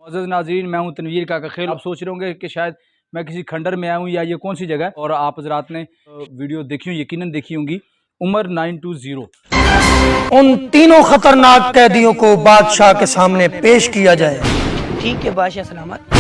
अज़ीज़ नाज़रीन, मैं हूं तनवीर काका खेल। आप सोच रहे होंगे कि शायद मैं किसी खंडर में आया हूं या ये कौन सी जगह, और आप हज़रात ने वीडियो देखी हो, यकीनन देखी होंगी, उमर 920। उन तीनों खतरनाक कैदियों को बादशाह के सामने पेश किया जाए। ठीक है बादशाह सलामत।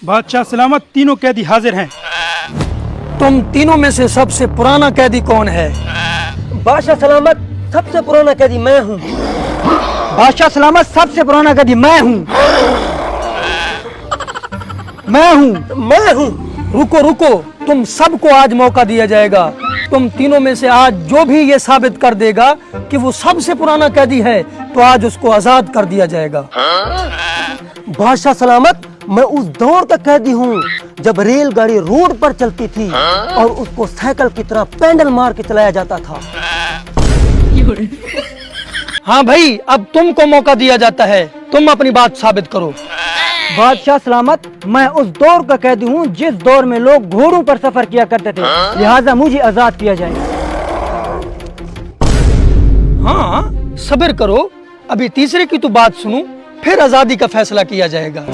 बादशाह सलामत, तीनों कैदी हाजिर हैं। तुम तीनों में से सबसे पुराना कैदी कौन है? बादशाह सलामत, सबसे पुराना कैदी मैं हूँ। बादशाह सलामत, सबसे पुराना कैदी मैं हूँ। मैं हूँ। रुको रुको, तुम सबको आज मौका दिया जाएगा। तुम तीनों में से आज जो भी ये साबित कर देगा कि वो सबसे पुराना कैदी है, तो आज उसको आजाद कर दिया जाएगा। बादशाह सलामत, मैं उस दौर का कैदी हूँ जब रेलगाड़ी रोड पर चलती थी और उसको साइकिल की तरह पैडल मार के चलाया जाता था। हाँ भाई, अब तुमको मौका दिया जाता है, तुम अपनी बात साबित करो। बादशाह सलामत, मैं उस दौर का कैदी हूँ जिस दौर में लोग घोड़ों पर सफर किया करते थे, लिहाजा मुझे आजाद किया जाए। हाँ, सब्र करो, अभी तीसरे की तो बात सुनूं, फिर आजादी का फैसला किया जाएगा।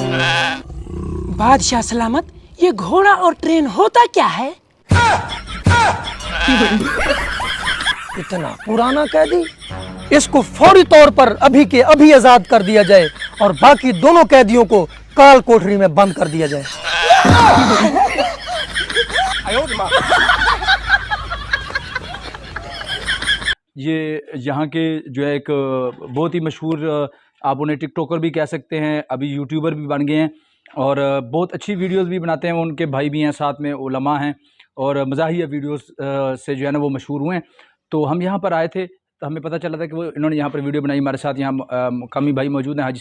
बादशाह सलामत, ये घोड़ा और ट्रेन होता क्या है? इतना पुराना कैदी, इसको फौरी तौर पर अभी के अभी आजाद कर दिया जाए और बाकी दोनों कैदियों को काल कोठरी में बंद कर दिया जाए। ये यहाँ के जो है एक बहुत ही मशहूर, आप उन्हें टिकटॉकर भी कह सकते हैं, अभी यूट्यूबर भी बन गए हैं और बहुत अच्छी वीडियोस भी बनाते हैं। उनके भाई भी हैं, साथ में उलमा हैं और मज़ाहिया वीडियोस से जो है ना वो मशहूर हुए हैं। तो हम यहाँ पर आए थे, तो हमें पता चला था कि वो इन्होंने यहाँ पर वीडियो बनाई। हमारे साथ यहाँ मकामी भाई मौजूद हैं, हाजी